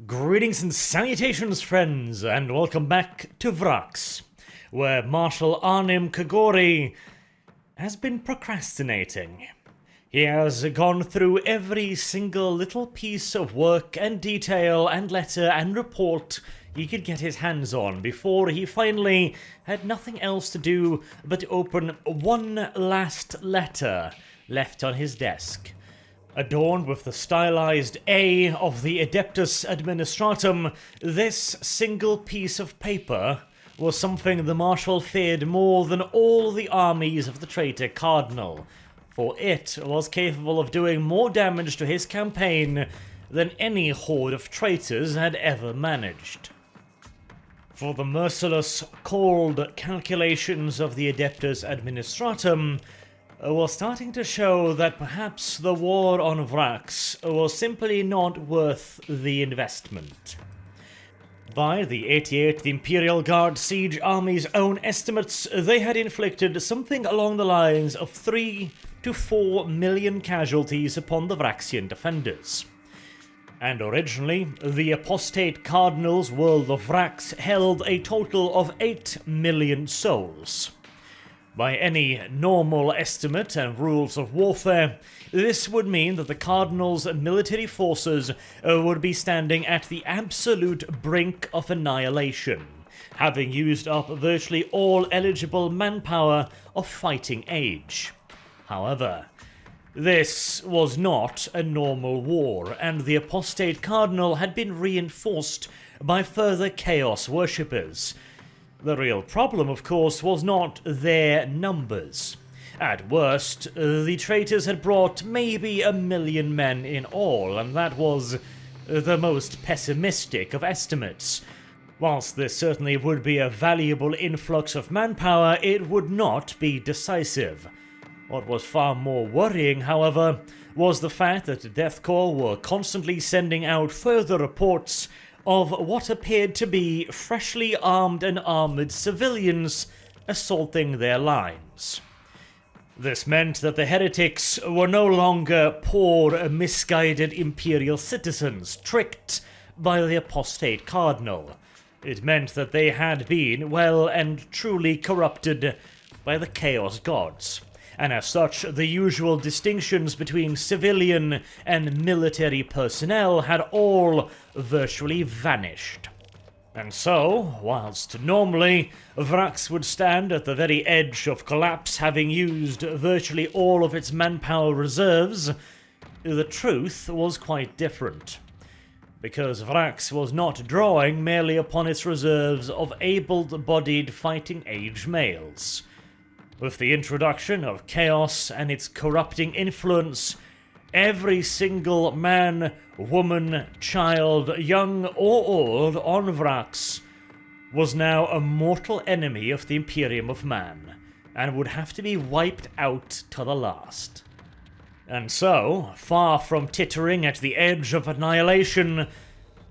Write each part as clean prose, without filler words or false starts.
Greetings and salutations, friends, and welcome back to Vraks, where Marshal Arnim Kagori has been procrastinating. He has gone through every single little piece of work and detail and letter and report he could get his hands on before he finally had nothing else to do but open one last letter left on his desk. Adorned with the stylized A of the Adeptus Administratum, this single piece of paper was something the Marshal feared more than all the armies of the traitor Cardinal, for it was capable of doing more damage to his campaign than any horde of traitors had ever managed. For the merciless, cold calculations of the Adeptus Administratum were starting to show that perhaps the war on Vraks was simply not worth the investment. By the 88th Imperial Guard Siege Army's own estimates, they had inflicted something along the lines of 3 to 4 million casualties upon the Vraxian defenders. And originally, the apostate Cardinal's world of Vraks held a total of 8 million souls. By any normal estimate and rules of warfare, this would mean that the Cardinal's military forces would be standing at the absolute brink of annihilation, having used up virtually all eligible manpower of fighting age. However, this was not a normal war, and the apostate Cardinal had been reinforced by further Chaos worshippers. The real problem, of course, was not their numbers. At worst, the traitors had brought maybe 1 million men in all, and that was the most pessimistic of estimates. Whilst this certainly would be a valuable influx of manpower, it would not be decisive. What was far more worrying, however, was the fact that the Death Korps were constantly sending out further reports of what appeared to be freshly armed and armoured civilians assaulting their lines. This meant that the heretics were no longer poor, misguided imperial citizens tricked by the apostate Cardinal. It meant that they had been well and truly corrupted by the Chaos Gods, and as such the usual distinctions between civilian and military personnel had all virtually vanished. And so, whilst normally Vraks would stand at the very edge of collapse, having used virtually all of its manpower reserves, the truth was quite different. Because Vraks was not drawing merely upon its reserves of able-bodied fighting-age males. With the introduction of chaos and its corrupting influence, every single man, woman, child, young or old on Vraks was now a mortal enemy of the Imperium of Man, and would have to be wiped out to the last. And so, far from tittering at the edge of annihilation,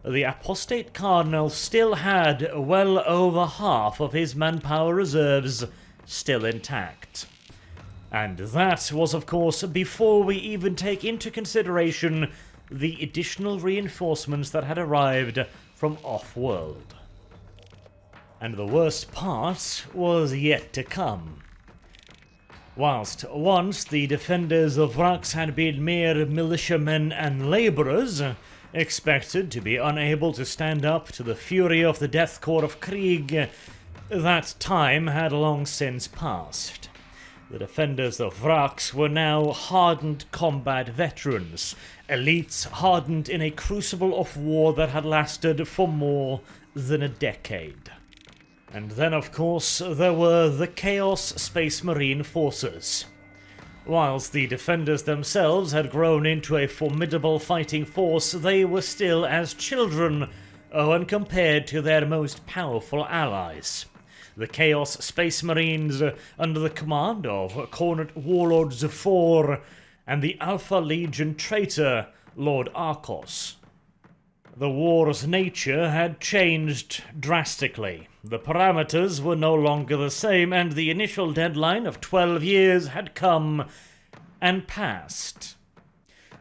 the apostate Cardinal still had well over half of his manpower reserves still intact. And that was, of course, before we even take into consideration the additional reinforcements that had arrived from off-world. And the worst part was yet to come. Whilst once the defenders of Vraks had been mere militiamen and labourers, expected to be unable to stand up to the fury of the Death Korps of Krieg, that time had long since passed. The defenders of Vraks were now hardened combat veterans, elites hardened in a crucible of war that had lasted for more than a decade. And then, of course, there were the Chaos Space Marine forces. Whilst the defenders themselves had grown into a formidable fighting force, they were still as children when compared to their most powerful allies. The Chaos Space Marines, under the command of Cornet Warlord Zephyr and the Alpha Legion traitor, Lord Arcos. The war's nature had changed drastically. The parameters were no longer the same, and the initial deadline of 12 years had come and passed.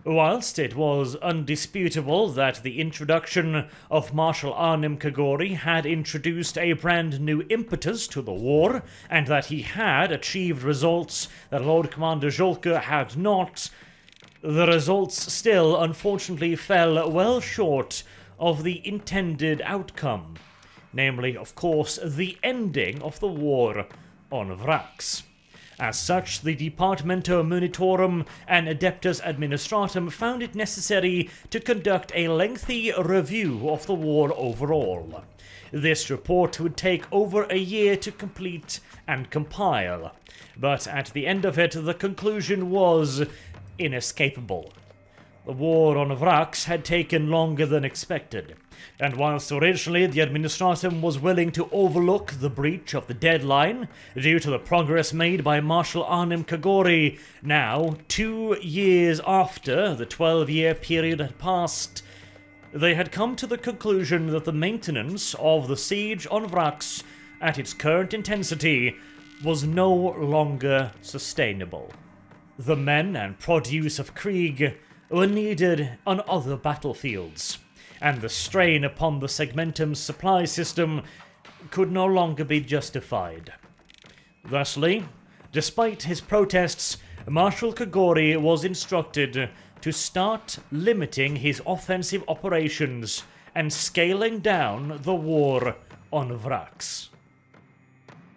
Whilst it was undisputable that the introduction of Marshal Arnim Kagori had introduced a brand new impetus to the war, and that he had achieved results that Lord Commander Jolka had not, the results still unfortunately fell well short of the intended outcome, namely, of course, the ending of the war on Vraks. As such, the Departamento Munitorum and Adeptus Administratum found it necessary to conduct a lengthy review of the war overall. This report would take over a year to complete and compile, but at the end of it, the conclusion was inescapable. The war on Vraks had taken longer than expected, and whilst originally the Administratum was willing to overlook the breach of the deadline due to the progress made by Marshal Arnim Kagori, now, 2 years after the 12-year period had passed, they had come to the conclusion that the maintenance of the siege on Vraks at its current intensity was no longer sustainable. The men and produce of Krieg were needed on other battlefields, and the strain upon the Segmentum's supply system could no longer be justified. Thusly, despite his protests, Marshal Kagori was instructed to start limiting his offensive operations and scaling down the war on Vraks.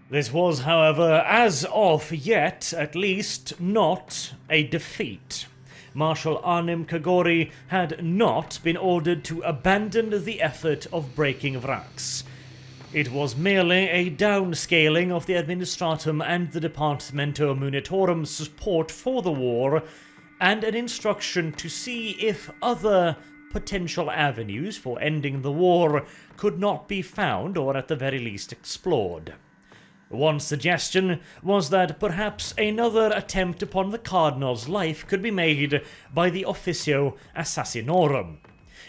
This was, however, as of yet, at least, not a defeat. Marshal Arnim Kagori had not been ordered to abandon the effort of breaking Vraks. It was merely a downscaling of the Administratum and the Departamento Munitorum's support for the war, and an instruction to see if other potential avenues for ending the war could not be found, or at the very least explored. One suggestion was that perhaps another attempt upon the Cardinal's life could be made by the Officio Assassinorum.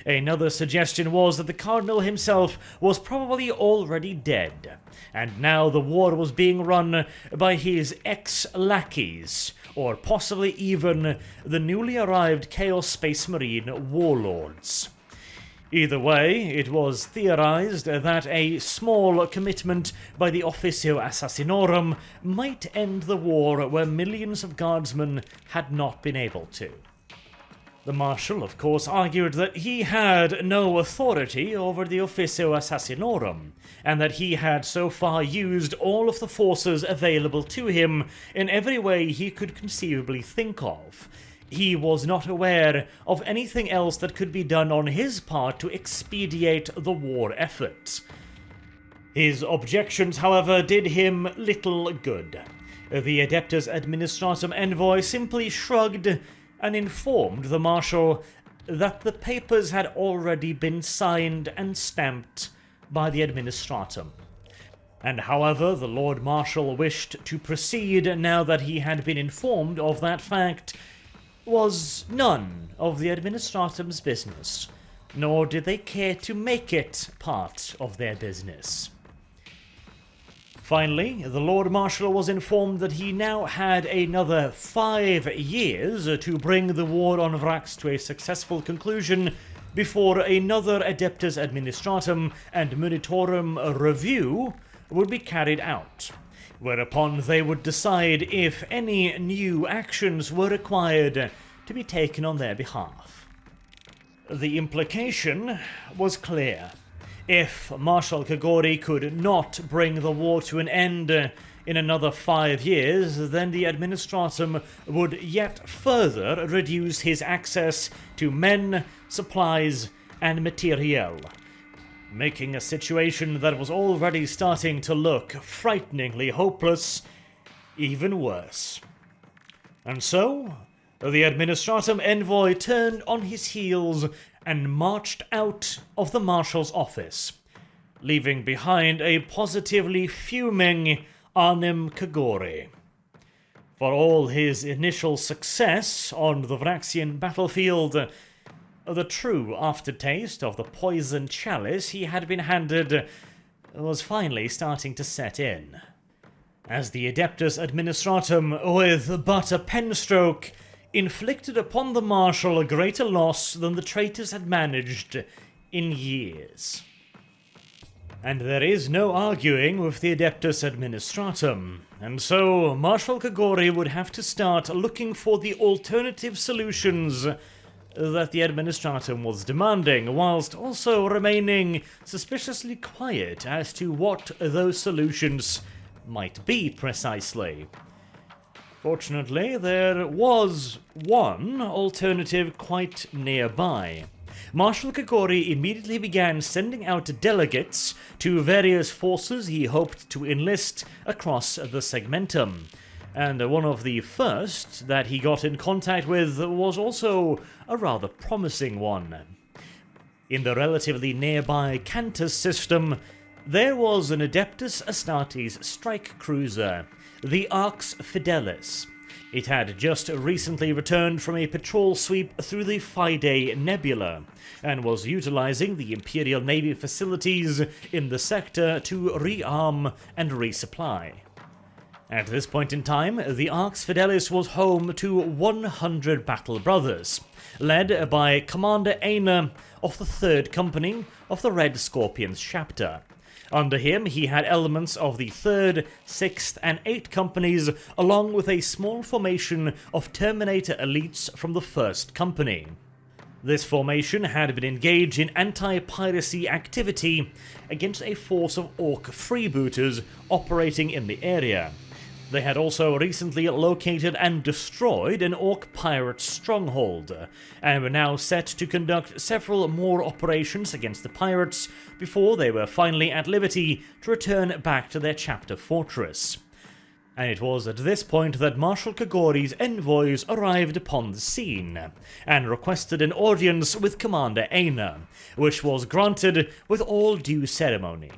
Another suggestion was that the Cardinal himself was probably already dead, and now the war was being run by his ex-lackeys, or possibly even the newly arrived Chaos Space Marine warlords. Either way, it was theorized that a small commitment by the Officio Assassinorum might end the war where millions of guardsmen had not been able to. The Marshal, of course, argued that he had no authority over the Officio Assassinorum, and that he had so far used all of the forces available to him in every way he could conceivably think of. He was not aware of anything else that could be done on his part to expedite the war effort. His objections, however, did him little good. The Adeptus Administratum envoy simply shrugged and informed the Marshal that the papers had already been signed and stamped by the Administratum. And however the Lord Marshal wished to proceed now that he had been informed of that fact was none of the Administratum's business, nor did they care to make it part of their business. Finally, the Lord Marshal was informed that he now had another 5 years to bring the war on Vraks to a successful conclusion before another Adeptus Administratum and Munitorum review would be carried out, whereupon they would decide if any new actions were required to be taken on their behalf. The implication was clear. If Marshal Kagori could not bring the war to an end in another 5 years, then the Administratum would yet further reduce his access to men, supplies, and materiel, making a situation that was already starting to look frighteningly hopeless even worse. And so, the Administratum envoy turned on his heels and marched out of the Marshal's office, leaving behind a positively fuming Arnim Kagori. For all his initial success on the Vraxian battlefield, the true aftertaste of the poisoned chalice he had been handed was finally starting to set in. As the Adeptus Administratum, with but a pen stroke, inflicted upon the Marshal a greater loss than the traitors had managed in years. And there is no arguing with the Adeptus Administratum, and so Marshal Kagori would have to start looking for the alternative solutions that the Administratum was demanding, whilst also remaining suspiciously quiet as to what those solutions might be precisely. Fortunately, there was one alternative quite nearby. Marshal Kagori immediately began sending out delegates to various forces he hoped to enlist across the segmentum, and one of the first that he got in contact with was also a rather promising one. In the relatively nearby Cantus system, there was an Adeptus Astartes strike cruiser, the Arx Fidelis. It had just recently returned from a patrol sweep through the Phi Nebula, and was utilizing the Imperial Navy facilities in the sector to rearm and resupply. At this point in time, the Arx Fidelis was home to 100 battle brothers, led by Commander Aina of the 3rd Company of the Red Scorpions chapter. Under him, he had elements of the 3rd, 6th, and 8th Companies, along with a small formation of Terminator elites from the 1st Company. This formation had been engaged in anti-piracy activity against a force of Orc freebooters operating in the area. They had also recently located and destroyed an Orc pirate stronghold, and were now set to conduct several more operations against the pirates before they were finally at liberty to return back to their chapter fortress. And it was at this point that Marshal Kagori's envoys arrived upon the scene, and requested an audience with Commander Aina, which was granted with all due ceremony.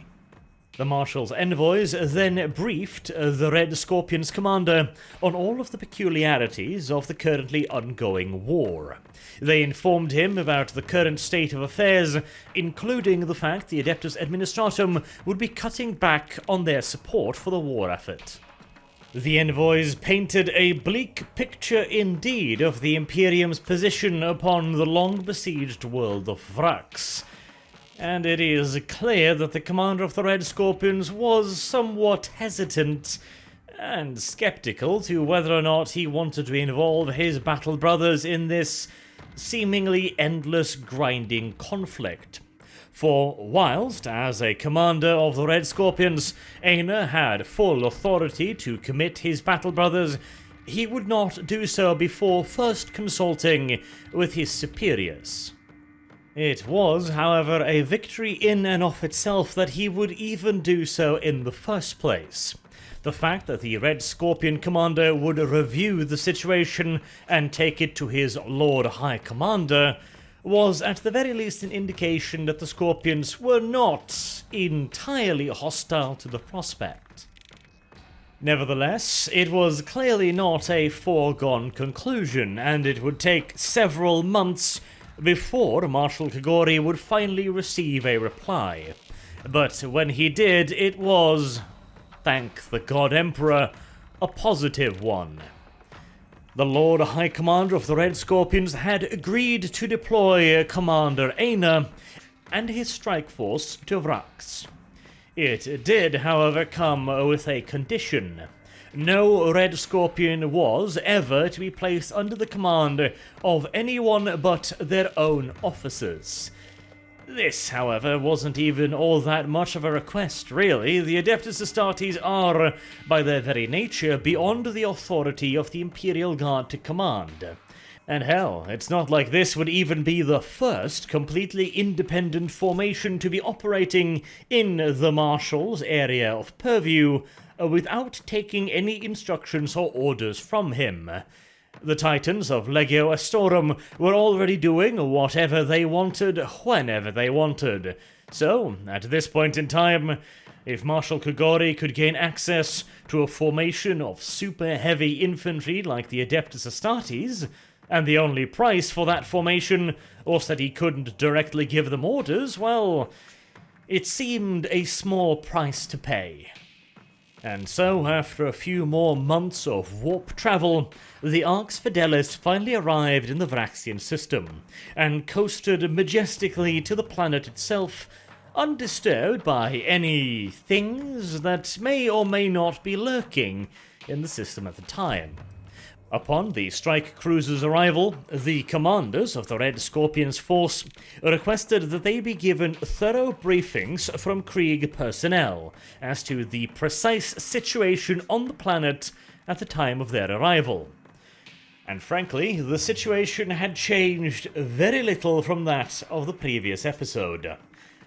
The Marshal's envoys then briefed the Red Scorpion's commander on all of the peculiarities of the currently ongoing war. They informed him about the current state of affairs, including the fact the Adeptus Administratum would be cutting back on their support for the war effort. The envoys painted a bleak picture indeed of the Imperium's position upon the long-besieged world of Vraks, and it is clear that the commander of the Red Scorpions was somewhat hesitant and skeptical to whether or not he wanted to involve his battle brothers in this seemingly endless grinding conflict. For whilst, as a commander of the Red Scorpions, Aina had full authority to commit his battle brothers, he would not do so before first consulting with his superiors. It was, however, a victory in and of itself that he would even do so in the first place. The fact that the Red Scorpion commander would review the situation and take it to his Lord High Commander was at the very least an indication that the Scorpions were not entirely hostile to the prospect. Nevertheless, it was clearly not a foregone conclusion, and it would take several months before Marshal Kagori would finally receive a reply. But when he did, it was, thank the God Emperor, a positive one. The Lord High Commander of the Red Scorpions had agreed to deploy Commander Aina and his strike force to Vraks. It did, however, come with a condition. No Red Scorpion was ever to be placed under the command of anyone but their own officers. This, however, wasn't even all that much of a request, really. The Adeptus Astartes are, by their very nature, beyond the authority of the Imperial Guard to command. And hell, it's not like this would even be the first completely independent formation to be operating in the Marshal's area of purview without taking any instructions or orders from him. The Titans of Legio Astorum were already doing whatever they wanted, whenever they wanted. So, at this point in time, if Marshal Kagori could gain access to a formation of super heavy infantry like the Adeptus Astartes, and the only price for that formation was that he couldn't directly give them orders, well, it seemed a small price to pay. And so, after a few more months of warp travel, the Arx Fidelis finally arrived in the Vraxian system, and coasted majestically to the planet itself, undisturbed by any things that may or may not be lurking in the system at the time. Upon the strike cruiser's arrival, the commanders of the Red Scorpion's force requested that they be given thorough briefings from Krieg personnel as to the precise situation on the planet at the time of their arrival. And frankly, the situation had changed very little from that of the previous episode.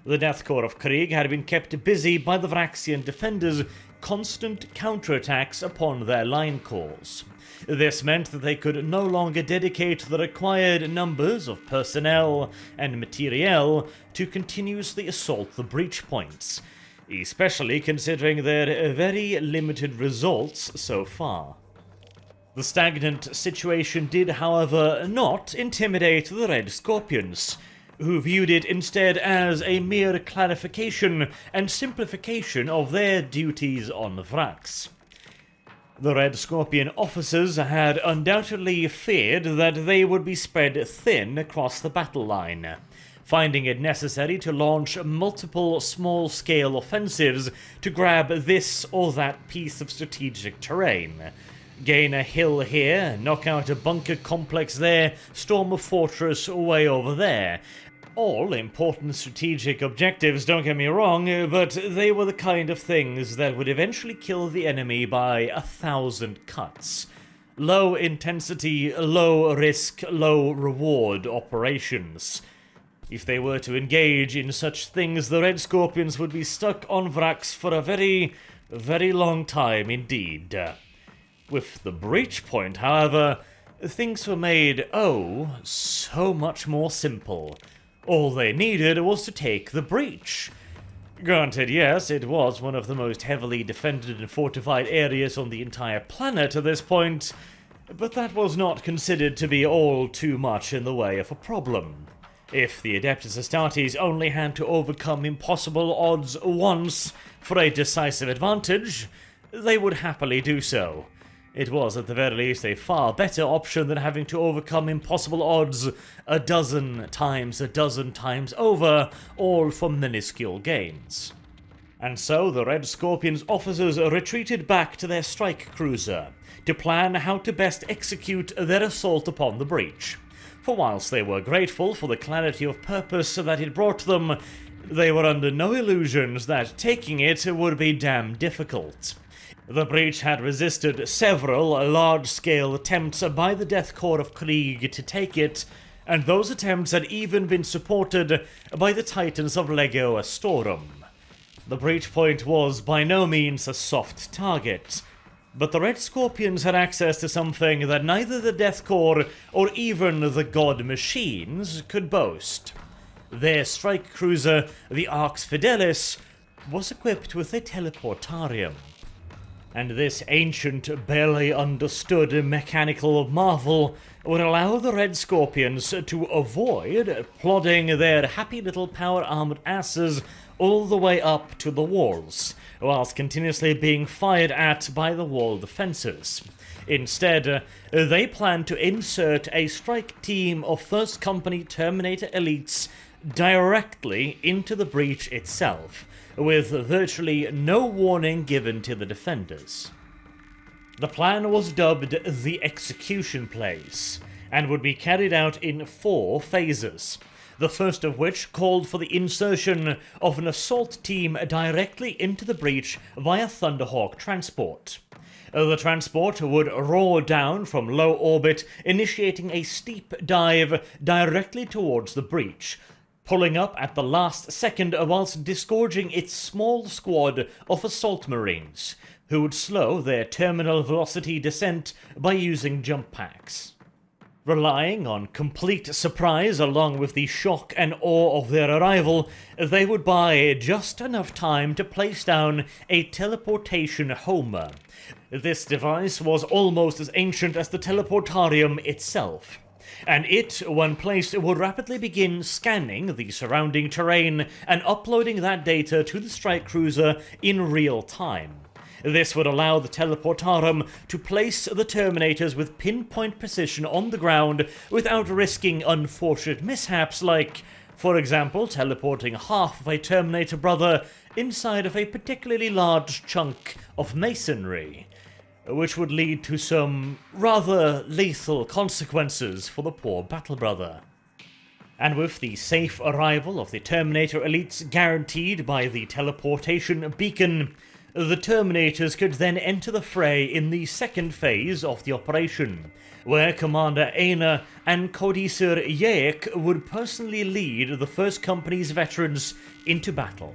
The Death Korps of Krieg had been kept busy by the Vraxian defenders' constant counterattacks upon their line calls. This meant that they could no longer dedicate the required numbers of personnel and materiel to continuously assault the breach points, especially considering their very limited results so far. The stagnant situation did, however, not intimidate the Red Scorpions, who viewed it instead as a mere clarification and simplification of their duties on Vraks. The Red Scorpion officers had undoubtedly feared that they would be spread thin across the battle line, finding it necessary to launch multiple small-scale offensives to grab this or that piece of strategic terrain. Gain a hill here, knock out a bunker complex there, storm a fortress way over there. All important strategic objectives, don't get me wrong, but they were the kind of things that would eventually kill the enemy by 1,000 cuts. Low intensity, low risk, low reward operations. If they were to engage in such things, the Red Scorpions would be stuck on Vraks for a very, very long time indeed. With the breach point, however, things were made, so much more simple. All they needed was to take the breach. Granted, yes, it was one of the most heavily defended and fortified areas on the entire planet at this point, but that was not considered to be all too much in the way of a problem. If the Adeptus Astartes only had to overcome impossible odds once for a decisive advantage, they would happily do so. It was, at the very least, a far better option than having to overcome impossible odds a dozen times over, all for minuscule gains. And so the Red Scorpion's officers retreated back to their strike cruiser to plan how to best execute their assault upon the breach. For whilst they were grateful for the clarity of purpose that it brought them, they were under no illusions that taking it would be damn difficult. The breach had resisted several large-scale attempts by the Death Korps of Krieg to take it, and those attempts had even been supported by the Titans of Legio Astorum. The breach point was by no means a soft target, but the Red Scorpions had access to something that neither the Death Korps or even the God Machines could boast. Their strike cruiser, the Arx Fidelis, was equipped with a teleportarium. And this ancient, barely understood mechanical marvel would allow the Red Scorpions to avoid plodding their happy little power-armored asses all the way up to the walls, whilst continuously being fired at by the wall defences. Instead, they planned to insert a strike team of First Company Terminator elites directly into the breach itself, with virtually no warning given to the defenders. The plan was dubbed the Execution Plays, and would be carried out in 4 phases, the first of which called for the insertion of an assault team directly into the breach via Thunderhawk transport. The transport would roar down from low orbit, initiating a steep dive directly towards the breach, pulling up at the last second whilst disgorging its small squad of assault marines, who would slow their terminal velocity descent by using jump packs. Relying on complete surprise along with the shock and awe of their arrival, they would buy just enough time to place down a teleportation homer. This device was almost as ancient as the teleportarium itself, and it, when placed, would rapidly begin scanning the surrounding terrain and uploading that data to the strike cruiser in real time. This would allow the teleportarum to place the Terminators with pinpoint precision on the ground without risking unfortunate mishaps like, for example, teleporting half of a Terminator brother inside of a particularly large chunk of masonry, which would lead to some rather lethal consequences for the poor battle brother. And with the safe arrival of the Terminator elites guaranteed by the teleportation beacon, the Terminators could then enter the fray in the second phase of the operation, where Commander Aina and Codisir Yaek would personally lead the First Company's veterans into battle.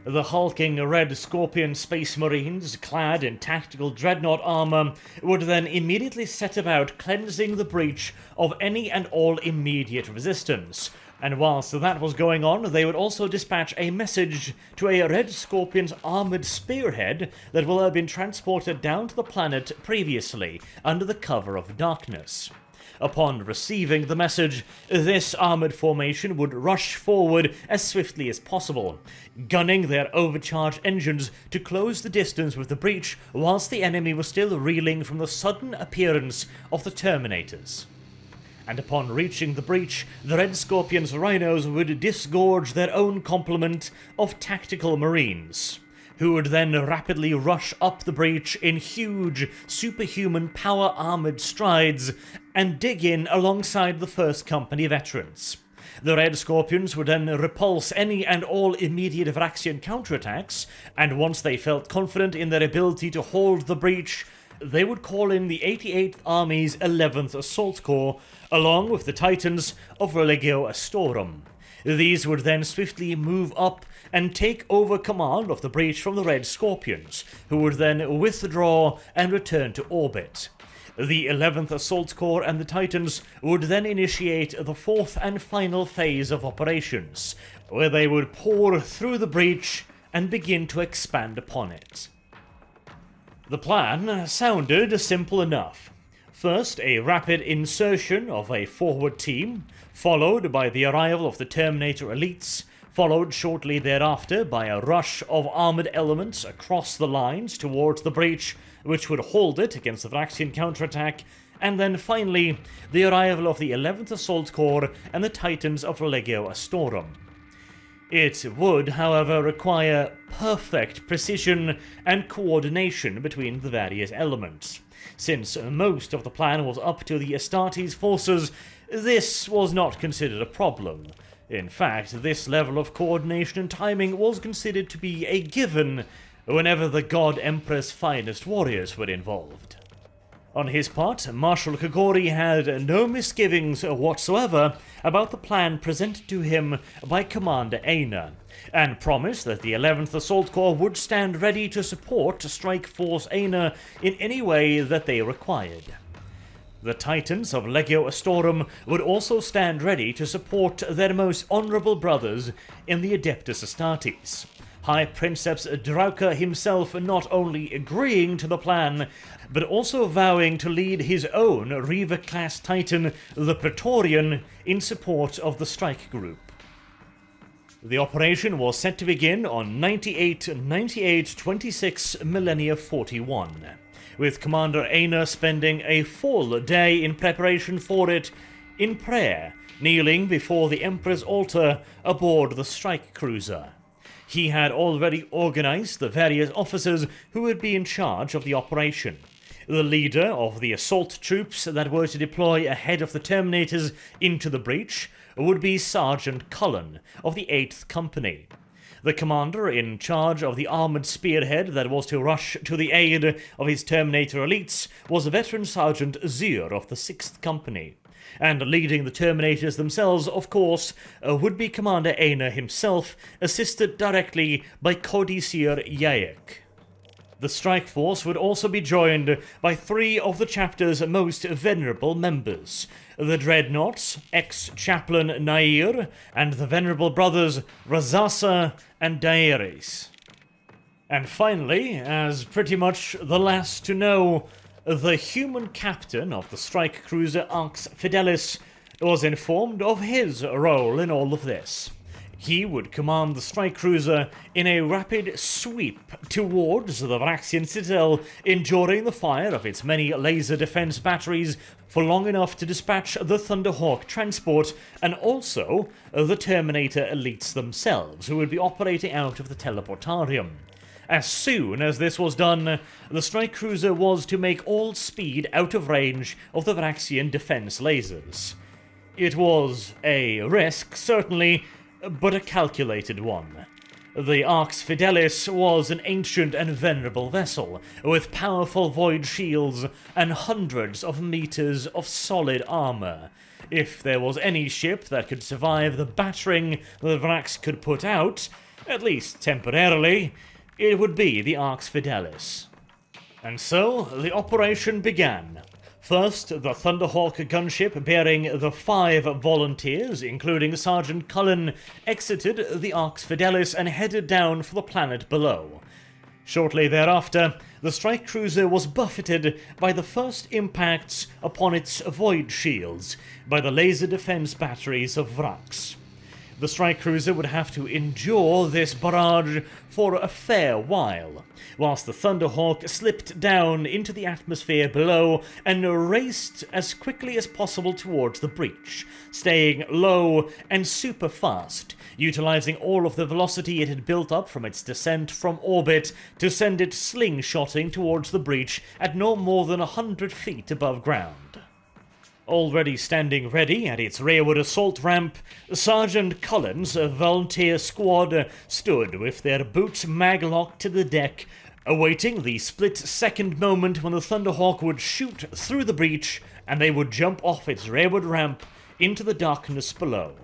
The hulking Red Scorpion Space Marines, clad in tactical dreadnought armor, would then immediately set about cleansing the breach of any and all immediate resistance. And whilst that was going on, they would also dispatch a message to a Red Scorpion's armored spearhead that will have been transported down to the planet previously, under the cover of darkness. Upon receiving the message, this armored formation would rush forward as swiftly as possible, gunning their overcharged engines to close the distance with the breach whilst the enemy was still reeling from the sudden appearance of the Terminators. And upon reaching the breach, the Red Scorpion's rhinos would disgorge their own complement of tactical marines, who would then rapidly rush up the breach in huge, superhuman power-armoured strides and dig in alongside the First Company veterans. The Red Scorpions would then repulse any and all immediate Vraxian counterattacks, and once they felt confident in their ability to hold the breach, they would call in the 88th Army's 11th Assault Corps, along with the Titans of Religio Astorum. These would then swiftly move up and take over command of the breach from the Red Scorpions, who would then withdraw and return to orbit. The 11th Assault Corps and the Titans would then initiate the fourth and final phase of operations, where they would pour through the breach and begin to expand upon it. The plan sounded simple enough. First, a rapid insertion of a forward team, followed by the arrival of the Terminator elites, followed shortly thereafter by a rush of armoured elements across the lines towards the breach, which would hold it against the Vraxian counterattack, and then finally the arrival of the 11th Assault Corps and the Titans of Religio Astorum. It would, however, require perfect precision and coordination between the various elements. Since most of the plan was up to the Astartes forces, this was not considered a problem. In fact, this level of coordination and timing was considered to be a given whenever the God Emperor's finest warriors were involved. On his part, Marshal Kagori had no misgivings whatsoever about the plan presented to him by Commander Aina, and promised that the 11th Assault Corps would stand ready to support Strike Force Aina in any way that they required. The Titans of Legio Astorum would also stand ready to support their most honourable brothers in the Adeptus Astartes, High Princeps Drauka himself not only agreeing to the plan, but also vowing to lead his own Reaver-class Titan, the Praetorian, in support of the strike group. The operation was set to begin on 98-26 Millennia 41, with Commander Aina spending a full day in preparation for it, in prayer, kneeling before the Emperor's altar aboard the strike cruiser. He had already organized the various officers who would be in charge of the operation. The leader of the assault troops that were to deploy ahead of the Terminators into the breach would be Sergeant Cullen of the 8th Company. The commander in charge of the armoured spearhead that was to rush to the aid of his Terminator elites was veteran Sergeant Zir of the 6th Company. And leading the Terminators themselves, of course, would be Commander Aina himself, assisted directly by Codisir Yaek. The strike force would also be joined by 3 of the chapter's most venerable members, the Dreadnoughts, ex-chaplain Nair, and the venerable brothers Razasa and Daeris. And finally, as pretty much the last to know, the human captain of the strike cruiser Arx Fidelis was informed of his role in all of this. He would command the strike cruiser in a rapid sweep towards the Vraxian citadel, enduring the fire of its many laser defense batteries for long enough to dispatch the Thunderhawk transport, and also the Terminator elites themselves, who would be operating out of the teleportarium. As soon as this was done, the strike cruiser was to make all speed out of range of the Vraxian defense lasers. It was a risk, certainly, but a calculated one. The Arx Fidelis was an ancient and venerable vessel, with powerful void shields and hundreds of meters of solid armor. If there was any ship that could survive the battering the Vraks could put out, at least temporarily, it would be the Arx Fidelis. And so the operation began. First, the Thunderhawk gunship bearing the 5 volunteers, including Sergeant Cullen, exited the Arx Fidelis and headed down for the planet below. Shortly thereafter, the strike cruiser was buffeted by the first impacts upon its void shields by the laser defense batteries of Vraks. The strike cruiser would have to endure this barrage for a fair while, whilst the Thunderhawk slipped down into the atmosphere below and raced as quickly as possible towards the breach, staying low and super fast, utilizing all of the velocity it had built up from its descent from orbit to send it slingshotting towards the breach at no more than 100 feet above ground. Already standing ready at its rearward assault ramp, Sergeant Cullen's volunteer squad stood with their boots mag-locked to the deck, awaiting the split-second moment when the Thunderhawk would shoot through the breach and they would jump off its rearward ramp into the darkness below.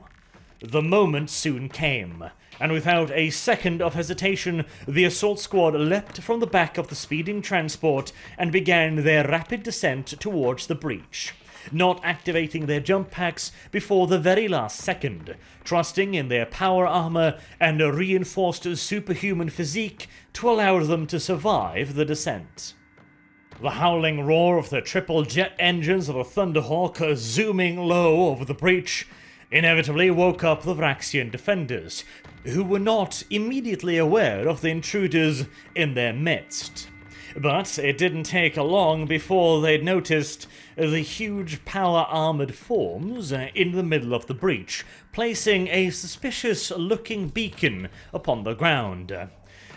The moment soon came, and without a second of hesitation, the assault squad leapt from the back of the speeding transport and began their rapid descent towards the breach, not activating their jump packs before the very last second, trusting in their power armor and a reinforced superhuman physique to allow them to survive the descent. The howling roar of the triple jet engines of the Thunderhawk zooming low over the breach inevitably woke up the Vraxian defenders, who were not immediately aware of the intruders in their midst. But it didn't take long before they'd noticed the huge power-armored forms in the middle of the breach, placing a suspicious-looking beacon upon the ground.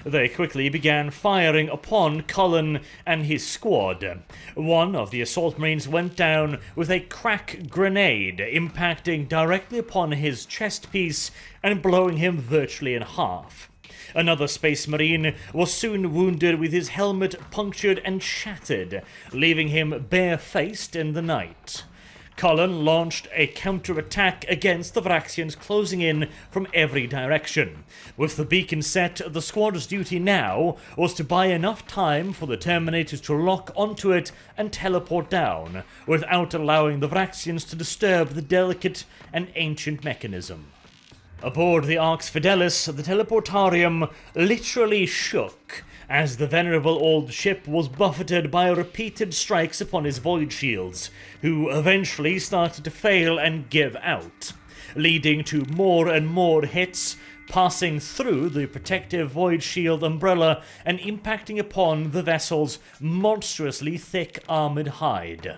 They quickly began firing upon Cullen and his squad. One of the assault marines went down with a crack grenade, impacting directly upon his chest piece and blowing him virtually in half. Another Space Marine was soon wounded with his helmet punctured and shattered, leaving him bare-faced in the night. Cullen launched a counterattack against the Vraxians closing in from every direction. With the beacon set, the squad's duty now was to buy enough time for the Terminators to lock onto it and teleport down, without allowing the Vraxians to disturb the delicate and ancient mechanism. Aboard the Arx Fidelis, the teleportarium literally shook as the venerable old ship was buffeted by repeated strikes upon his void shields, who eventually started to fail and give out, leading to more and more hits, passing through the protective void shield umbrella and impacting upon the vessel's monstrously thick armored hide.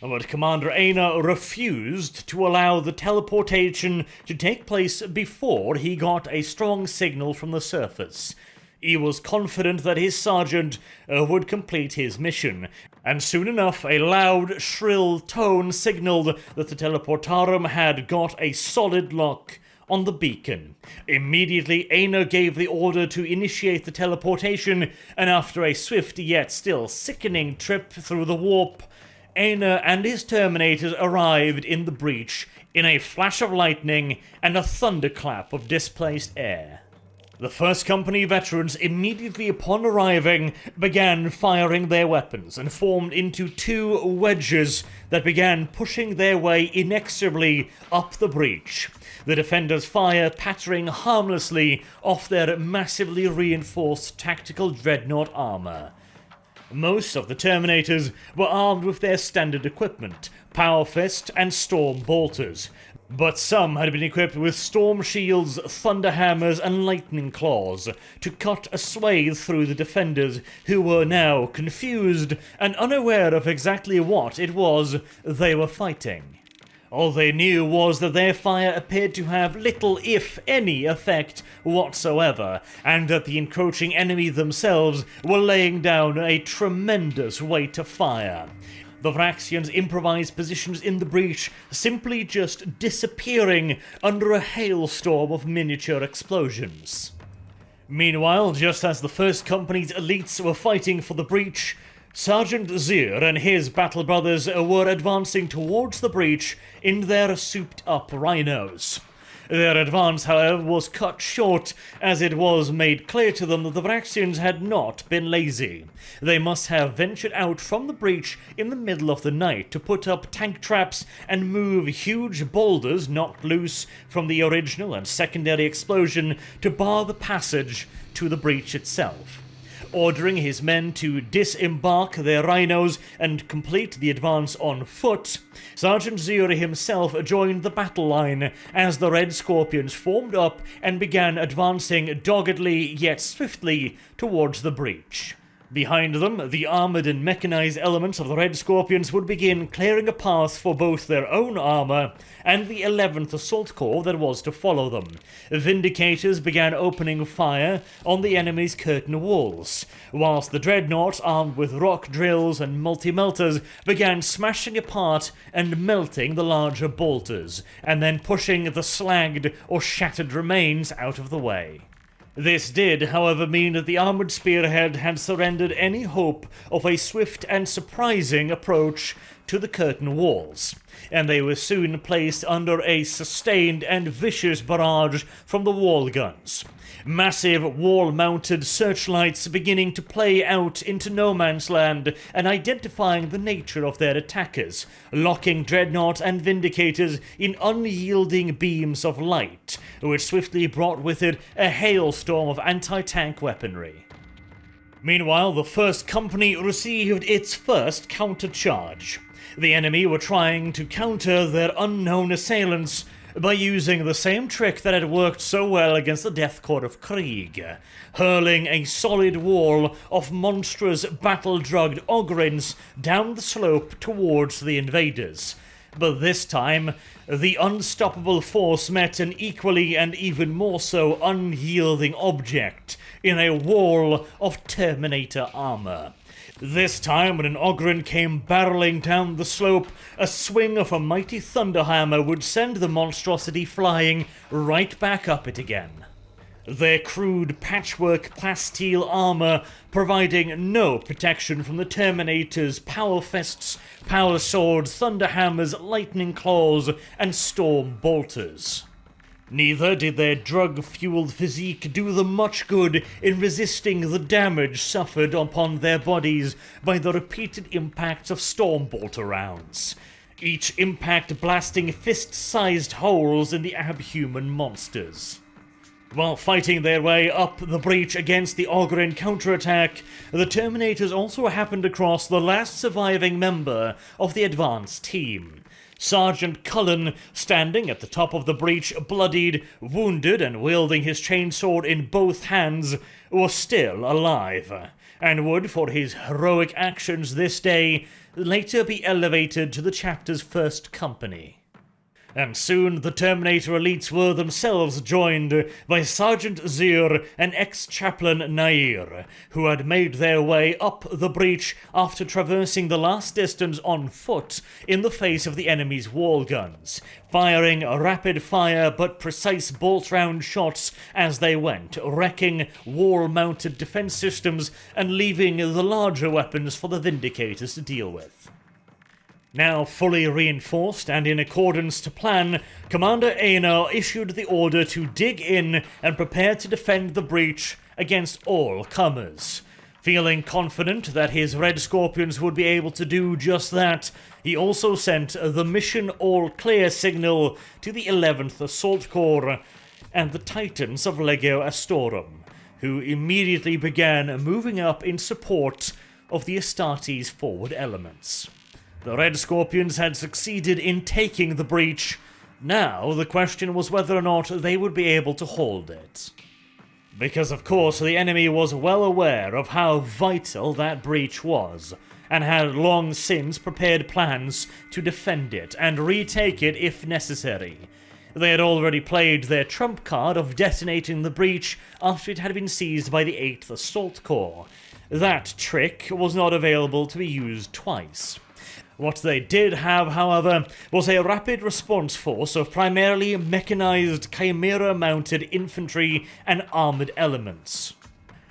But Commander Aina refused to allow the teleportation to take place before he got a strong signal from the surface. He was confident that his sergeant would complete his mission, and soon enough a loud, shrill tone signaled that the teleportarium had got a solid lock on the beacon. Immediately, Aina gave the order to initiate the teleportation, and after a swift yet still sickening trip through the warp, Aina and his Terminators arrived in the breach in a flash of lightning and a thunderclap of displaced air. The First Company veterans immediately upon arriving began firing their weapons and formed into 2 wedges that began pushing their way inexorably up the breach, the defenders' fire pattering harmlessly off their massively reinforced tactical dreadnought armor. Most of the Terminators were armed with their standard equipment, Power Fist and Storm Bolters, But some had been equipped with storm shields, thunder hammers, and lightning claws to cut a swathe through the defenders, who were now confused and unaware of exactly what it was they were fighting. All they knew was that their fire appeared to have little, if any, effect whatsoever, and that the encroaching enemy themselves were laying down a tremendous weight of fire. The Vraxians improvised positions in the breach, simply just disappearing under a hailstorm of miniature explosions. Meanwhile, just as the first company's elites were fighting for the breach, Sergeant Zir and his battle brothers were advancing towards the breach in their souped-up rhinos. Their advance, however, was cut short, as it was made clear to them that the Vraxians had not been lazy. They must have ventured out from the breach in the middle of the night to put up tank traps and move huge boulders knocked loose from the original and secondary explosion to bar the passage to the breach itself. Ordering his men to disembark their rhinos and complete the advance on foot, Sergeant Zir himself joined the battle line as the Red Scorpions formed up and began advancing doggedly yet swiftly towards the breach. Behind them, the armoured and mechanized elements of the Red Scorpions would begin clearing a path for both their own armour and the 11th Assault Corps that was to follow them. Vindicators began opening fire on the enemy's curtain walls, whilst the Dreadnoughts, armed with rock drills and multi-melters, began smashing apart and melting the larger bolters, and then pushing the slagged or shattered remains out of the way. This did, however, mean that the armoured spearhead had surrendered any hope of a swift and surprising approach to the curtain walls, and they were soon placed under a sustained and vicious barrage from the wall guns. Massive wall-mounted searchlights beginning to play out into no man's land and identifying the nature of their attackers, locking dreadnoughts and vindicators in unyielding beams of light, which swiftly brought with it a hailstorm of anti-tank weaponry. Meanwhile, the first company received its first countercharge. The enemy were trying to counter their unknown assailants by using the same trick that had worked so well against the Death Korps of Krieg, hurling a solid wall of monstrous battle-drugged ogrins down the slope towards the invaders. But this time, the unstoppable force met an equally and even more so unyielding object in a wall of Terminator armor. This time, when an Ogren came barreling down the slope, a swing of a mighty thunderhammer would send the monstrosity flying right back up it again. Their crude patchwork plasteel armor providing no protection from the Terminators' power fists, power swords, thunderhammers, lightning claws, and storm bolters. Neither did their drug-fueled physique do them much good in resisting the damage suffered upon their bodies by the repeated impacts of stormbolter rounds, each impact blasting fist-sized holes in the abhuman monsters. While fighting their way up the breach against the Ogren counterattack, the Terminators also happened across the last surviving member of the advance team. Sergeant Cullen, standing at the top of the breach, bloodied, wounded, and wielding his chainsword in both hands, was still alive, and would, for his heroic actions this day, later be elevated to the chapter's first company. And soon the Terminator elites were themselves joined by Sergeant Zir and ex-chaplain Nair, who had made their way up the breach after traversing the last distance on foot in the face of the enemy's wall guns, firing rapid-fire but precise bolt-round shots as they went, wrecking wall-mounted defense systems and leaving the larger weapons for the Vindicators to deal with. Now fully reinforced and in accordance to plan, Commander Einar issued the order to dig in and prepare to defend the breach against all comers. Feeling confident that his Red Scorpions would be able to do just that, he also sent the Mission All Clear signal to the 11th Assault Corps and the Titans of Legio Astorum, who immediately began moving up in support of the Astartes' forward elements. The Red Scorpions had succeeded in taking the breach, Now, the question was whether or not they would be able to hold it. Because, of course, the enemy was well aware of how vital that breach was, and had long since prepared plans to defend it and retake it if necessary. They had already played their trump card of detonating the breach after it had been seized by the 8th Assault Corps. That trick was not available to be used twice. What they did have, however, was a rapid response force of primarily mechanized chimera-mounted infantry and armored elements.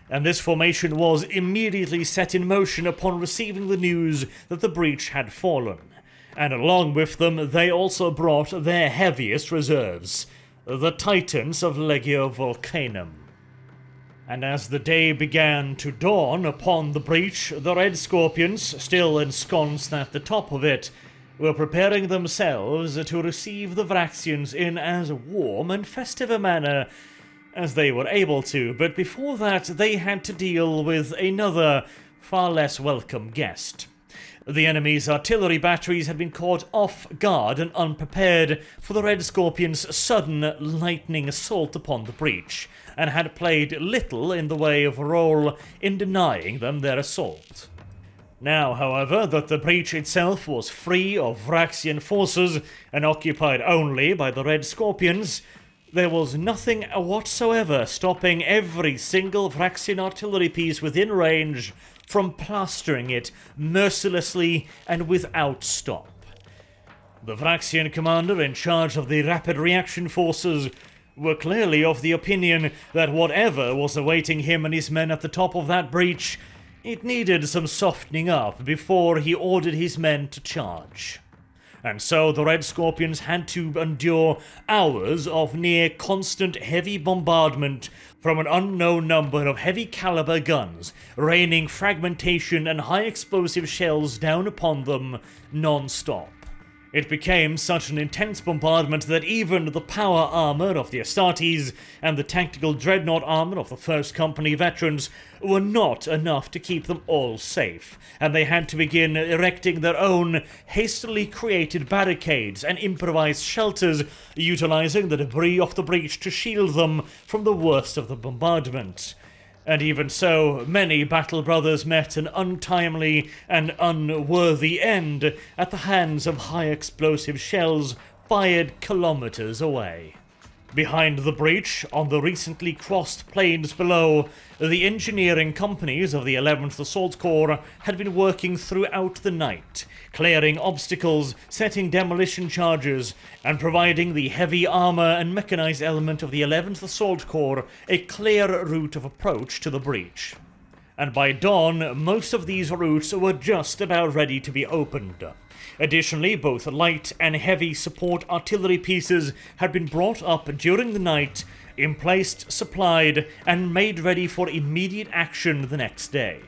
And this formation was immediately set in motion upon receiving the news that the breach had fallen. And along with them, they also brought their heaviest reserves, the Titans of Legio Volcanum. And as the day began to dawn upon the breach, the Red Scorpions, still ensconced at the top of it, were preparing themselves to receive the Vraxians in as warm and festive a manner as they were able to, but before that they had to deal with another, far less welcome guest. The enemy's artillery batteries had been caught off guard and unprepared for the Red Scorpions' sudden lightning assault upon the breach, and had played little in the way of role in denying them their assault. Now, however, that the breach itself was free of Vraxian forces and occupied only by the Red Scorpions, there was nothing whatsoever stopping every single Vraxian artillery piece within range from plastering it mercilessly and without stop. The Vraxian commander in charge of the rapid reaction forces were clearly of the opinion that whatever was awaiting him and his men at the top of that breach, it needed some softening up before he ordered his men to charge. And so the Red Scorpions had to endure hours of near constant heavy bombardment from an unknown number of heavy caliber guns, raining fragmentation and high explosive shells down upon them non-stop. It became such an intense bombardment that even the power armor of the Astartes and the tactical dreadnought armor of the First Company veterans were not enough to keep them all safe, and they had to begin erecting their own hastily created barricades and improvised shelters, utilizing the debris of the breach to shield them from the worst of the bombardment. And even so, many battle brothers met an untimely and unworthy end at the hands of high explosive shells fired kilometers away. Behind the breach, on the recently crossed plains below, the engineering companies of the 11th Assault Corps had been working throughout the night, clearing obstacles, setting demolition charges, and providing the heavy armor and mechanized element of the 11th Assault Corps a clear route of approach to the breach. And by dawn, most of these routes were just about ready to be opened. Additionally, both light and heavy support artillery pieces had been brought up during the night, emplaced, supplied, and made ready for immediate action the next day.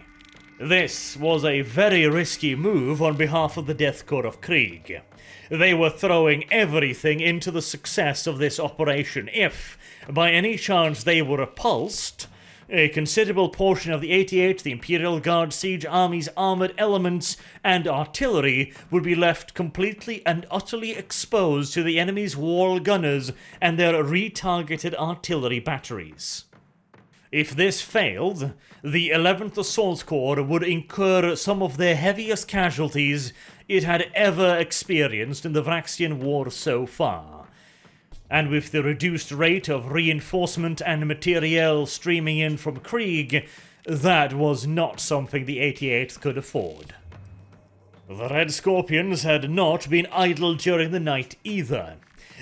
This was a very risky move on behalf of the Death Korps of Krieg. They were throwing everything into the success of this operation if, by any chance they were repulsed, a considerable portion of the 88th, the Imperial Guard Siege Army's armored elements and artillery would be left completely and utterly exposed to the enemy's wall gunners and their retargeted artillery batteries. If this failed, the 11th Assault Corps would incur some of their heaviest casualties it had ever experienced in the Vraxian War so far. And with the reduced rate of reinforcement and materiel streaming in from Krieg, that was not something the 88th could afford. The Red Scorpions had not been idle during the night either.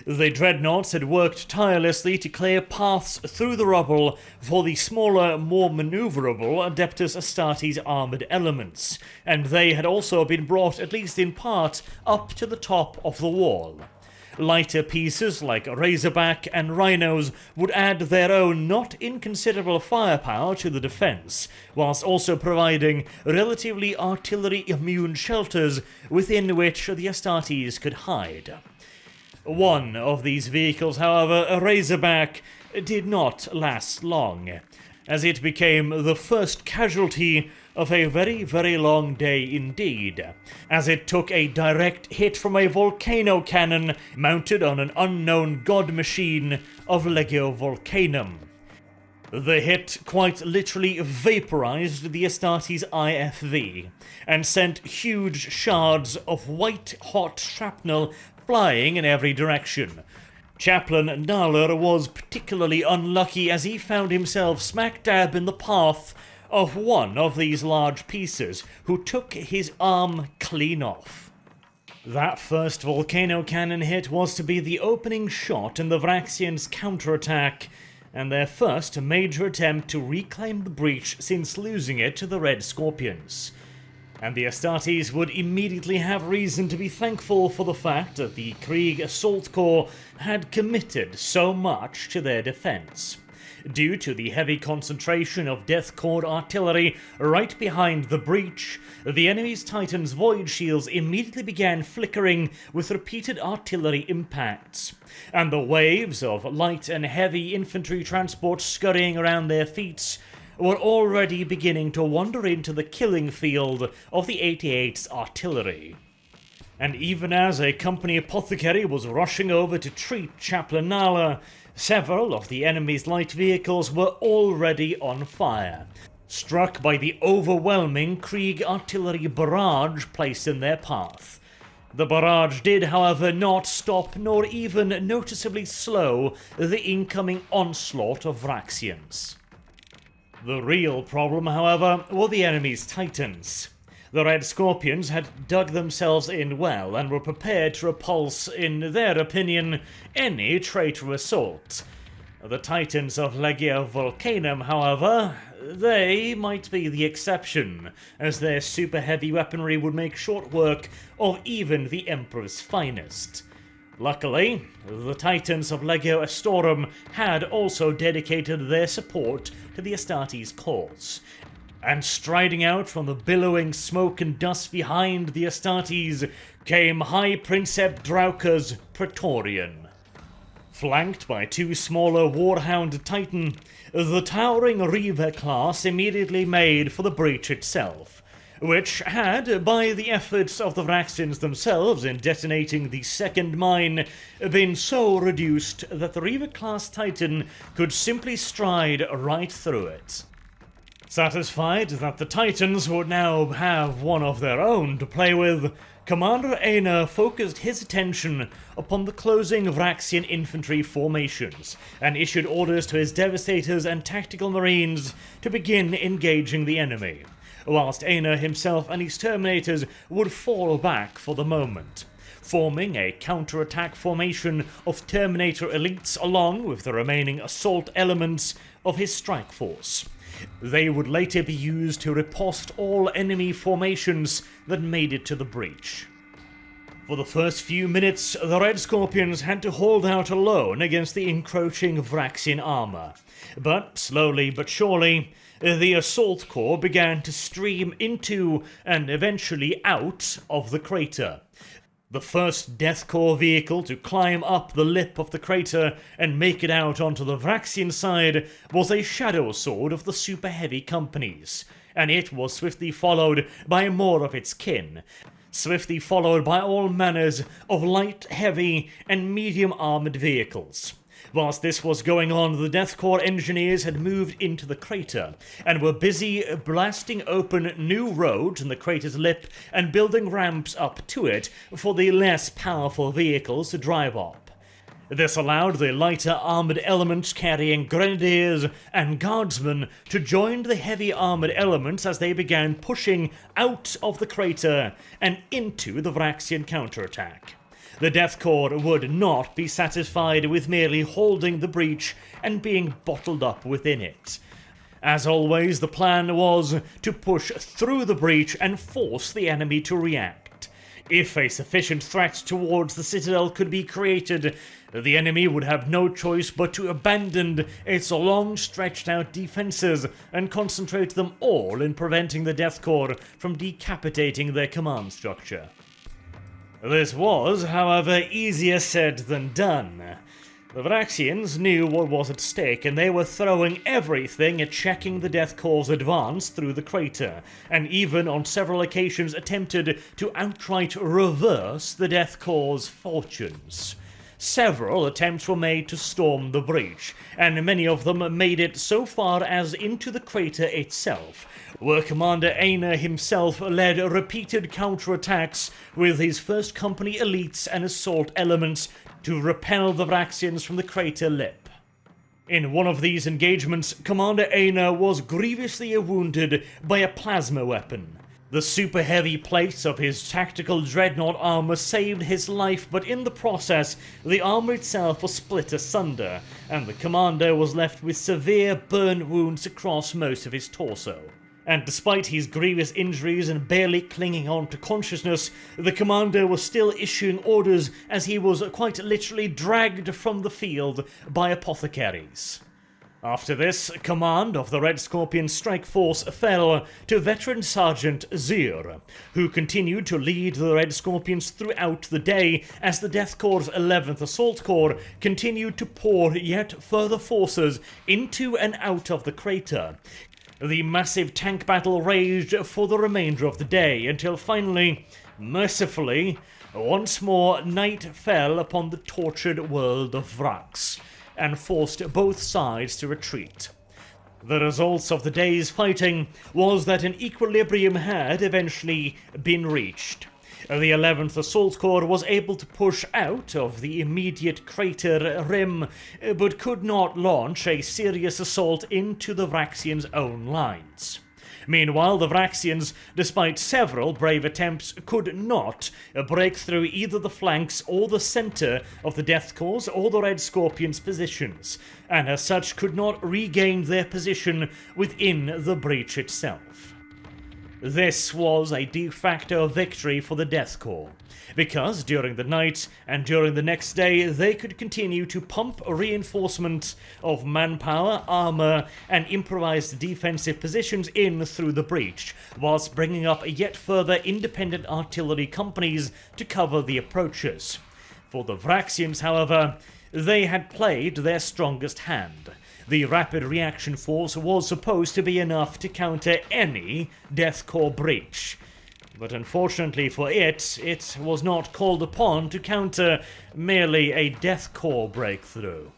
The dreadnoughts had worked tirelessly to clear paths through the rubble for the smaller, more maneuverable Adeptus Astartes armored elements, and they had also been brought, at least in part, up to the top of the wall. Lighter pieces like Razorback and Rhinos would add their own not inconsiderable firepower to the defense, whilst also providing relatively artillery-immune shelters within which the Astartes could hide. One of these vehicles, however, a Razorback, did not last long, as it became the first casualty of a very, very long day indeed, as it took a direct hit from a volcano cannon mounted on an unknown god machine of Legio Volcanum. The hit quite literally vaporized the Astartes IFV, and sent huge shards of white-hot shrapnel flying in every direction. Chaplain Naller was particularly unlucky as he found himself smack dab in the path of one of these large pieces, who took his arm clean off. That first volcano cannon hit was to be the opening shot in the Vraxians' counterattack, and their first major attempt to reclaim the breach since losing it to the Red Scorpions. And the Astartes would immediately have reason to be thankful for the fact that the Krieg Assault Corps had committed so much to their defense. Due to the heavy concentration of Death Korps artillery right behind the breach, the enemy's Titan's void shields immediately began flickering with repeated artillery impacts, and the waves of light and heavy infantry transports scurrying around their feet were already beginning to wander into the killing field of the 88's artillery. And even as a company apothecary was rushing over to treat Chaplain Naller, several of the enemy's light vehicles were already on fire, struck by the overwhelming Krieg artillery barrage placed in their path. The barrage did, however, not stop nor even noticeably slow the incoming onslaught of Vraxians. The real problem, however, were the enemy's Titans. The Red Scorpions had dug themselves in well and were prepared to repulse, in their opinion, any traitor assault. The Titans of Legio Volcanum, however, they might be the exception, as their super heavy weaponry would make short work of even the Emperor's finest. Luckily, the Titans of Legio Astorum had also dedicated their support to the Astartes' cause, and striding out from the billowing smoke and dust behind the Astartes came High Princeps Drauca's Praetorian. Flanked by two smaller Warhound Titan, the towering Reaver class immediately made for the breach itself, which had, by the efforts of the Vraxians themselves in detonating the second mine, been so reduced that the Reaver-class Titan could simply stride right through it. Satisfied that the Titans would now have one of their own to play with, Commander Aina focused his attention upon the closing Vraxian infantry formations, and issued orders to his Devastators and Tactical Marines to begin engaging the enemy, whilst Aina himself and his Terminators would fall back for the moment, forming a counter-attack formation of Terminator elites along with the remaining assault elements of his strike force. They would later be used to riposte all enemy formations that made it to the breach. For the first few minutes, the Red Scorpions had to hold out alone against the encroaching Vraxian armor, but slowly but surely, the Assault Corps began to stream into and eventually out of the crater. The first Death Korps vehicle to climb up the lip of the crater and make it out onto the Vraxian side was a Shadow Sword of the Super Heavy companies, and it was swiftly followed by more of its kin, swiftly followed by all manners of light, heavy, and medium armored vehicles. Whilst this was going on, the Death Korps engineers had moved into the crater, and were busy blasting open new roads in the crater's lip and building ramps up to it for the less powerful vehicles to drive up. This allowed the lighter armoured elements carrying grenadiers and guardsmen to join the heavy armoured elements as they began pushing out of the crater and into the Vraxian counterattack. The Death Korps would not be satisfied with merely holding the breach and being bottled up within it. As always, the plan was to push through the breach and force the enemy to react. If a sufficient threat towards the citadel could be created, the enemy would have no choice but to abandon its long stretched out defenses and concentrate them all in preventing the Death Korps from decapitating their command structure. This was, however, easier said than done. The Vraxians knew what was at stake, and they were throwing everything at checking the Death Korps' advance through the crater, and even on several occasions attempted to outright reverse the Death Korps' fortunes. Several attempts were made to storm the breach, and many of them made it so far as into the crater itself, where Commander Aina himself led repeated counterattacks with his 1st Company elites and assault elements to repel the Vraxians from the crater lip. In one of these engagements, Commander Aina was grievously wounded by a plasma weapon. The super heavy plates of his tactical dreadnought armor saved his life, but in the process, the armor itself was split asunder, and the commander was left with severe burn wounds across most of his torso. And despite his grievous injuries and barely clinging on to consciousness, the commander was still issuing orders as he was quite literally dragged from the field by apothecaries. After this, command of the Red Scorpion Strike Force fell to Veteran Sergeant Zir, who continued to lead the Red Scorpions throughout the day as the Death Korps' 11th Assault Corps continued to pour yet further forces into and out of the crater. The massive tank battle raged for the remainder of the day until finally, mercifully, once more night fell upon the tortured world of Vraks and forced both sides to retreat. The results of the day's fighting was that an equilibrium had eventually been reached. The 11th Assault Corps was able to push out of the immediate crater rim, but could not launch a serious assault into the Vraxians' own lines. Meanwhile, the Vraxians, despite several brave attempts, could not break through either the flanks or the center of the Death Korps or the Red Scorpions' positions, and as such could not regain their position within the breach itself. This was a de facto victory for the Death Korps, because during the night and during the next day they could continue to pump reinforcement of manpower, armor, and improvised defensive positions in through the breach, whilst bringing up yet further independent artillery companies to cover the approaches. For the Vraxians, however, they had played their strongest hand. The Rapid Reaction Force was supposed to be enough to counter any Death Korps breach. But unfortunately for it was not called upon to counter merely a Death Korps breakthrough.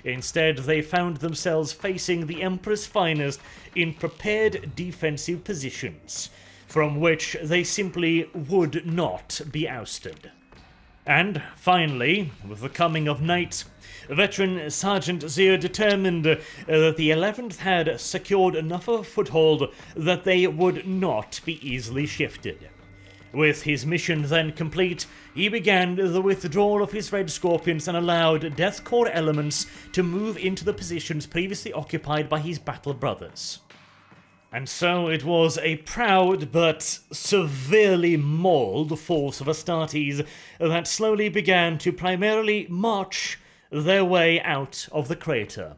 Instead, they found themselves facing the Emperor's finest in prepared defensive positions, from which they simply would not be ousted. And finally, with the coming of night, Veteran Sergeant Zir determined that the 11th had secured enough of a foothold that they would not be easily shifted. With his mission then complete, he began the withdrawal of his Red Scorpions and allowed Death Korps elements to move into the positions previously occupied by his battle brothers. And so it was a proud but severely mauled force of Astartes that slowly began to primarily march their way out of the crater.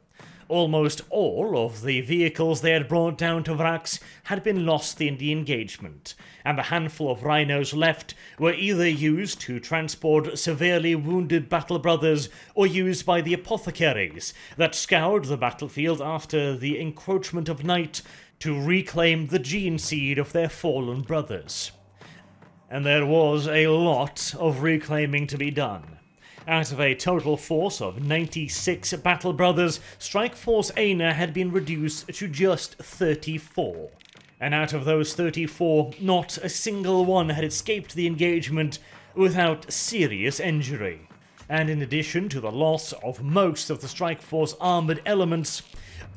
Almost all of the vehicles they had brought down to Vraks had been lost in the engagement, and the handful of rhinos left were either used to transport severely wounded battle brothers or used by the apothecaries that scoured the battlefield after the encroachment of night to reclaim the gene seed of their fallen brothers. And there was a lot of reclaiming to be done. Out of a total force of 96 battle brothers, Strike Force Aina had been reduced to just 34. And out of those 34, not a single one had escaped the engagement without serious injury. And in addition to the loss of most of the Strike Force armored elements,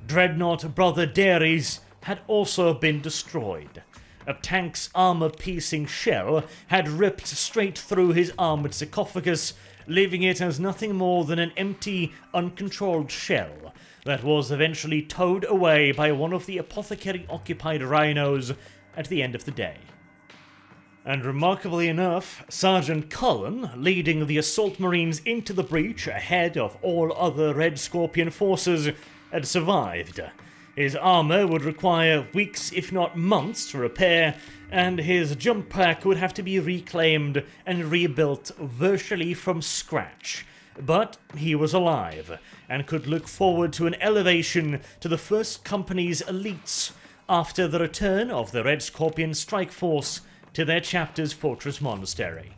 Dreadnought Brother Dares had also been destroyed. A tank's armor-piercing shell had ripped straight through his armored sarcophagus, leaving it as nothing more than an empty, uncontrolled shell that was eventually towed away by one of the apothecary-occupied rhinos at the end of the day. And remarkably enough, Sergeant Cullen, leading the assault marines into the breach ahead of all other Red Scorpion forces, had survived. His armor would require weeks if not months to repair, and his jump pack would have to be reclaimed and rebuilt virtually from scratch, But he was alive, and could look forward to an elevation to the 1st Company's elites after the return of the Red Scorpion Strike Force to their chapter's Fortress Monastery.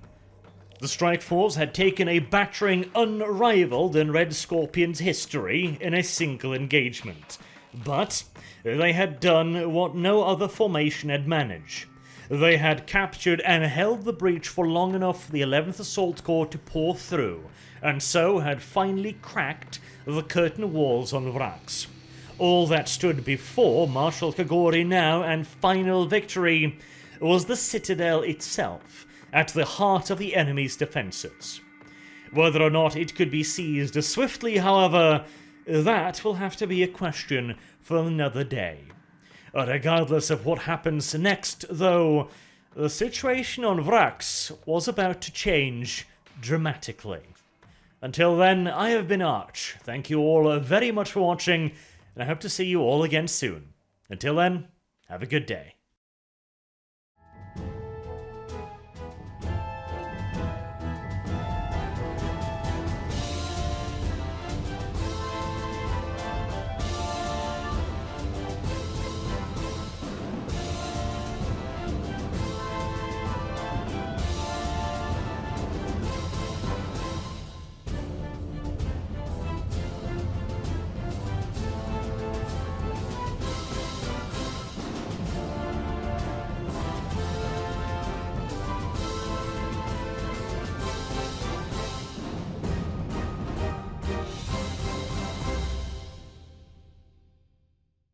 The Strike Force had taken a battering unrivaled in Red Scorpion's history in a single engagement, but they had done what no other formation had managed. They had captured and held the breach for long enough for the 11th Assault Corps to pour through, and so had finally cracked the curtain walls on Vraks. All that stood before Marshal Kagori now and final victory was the Citadel itself, at the heart of the enemy's defences. Whether or not it could be seized swiftly, however, that will have to be a question for another day. Regardless of what happens next, though, the situation on Vraks was about to change dramatically. Until then, I have been Arch. Thank you all very much for watching, and I hope to see you all again soon. Until then, have a good day.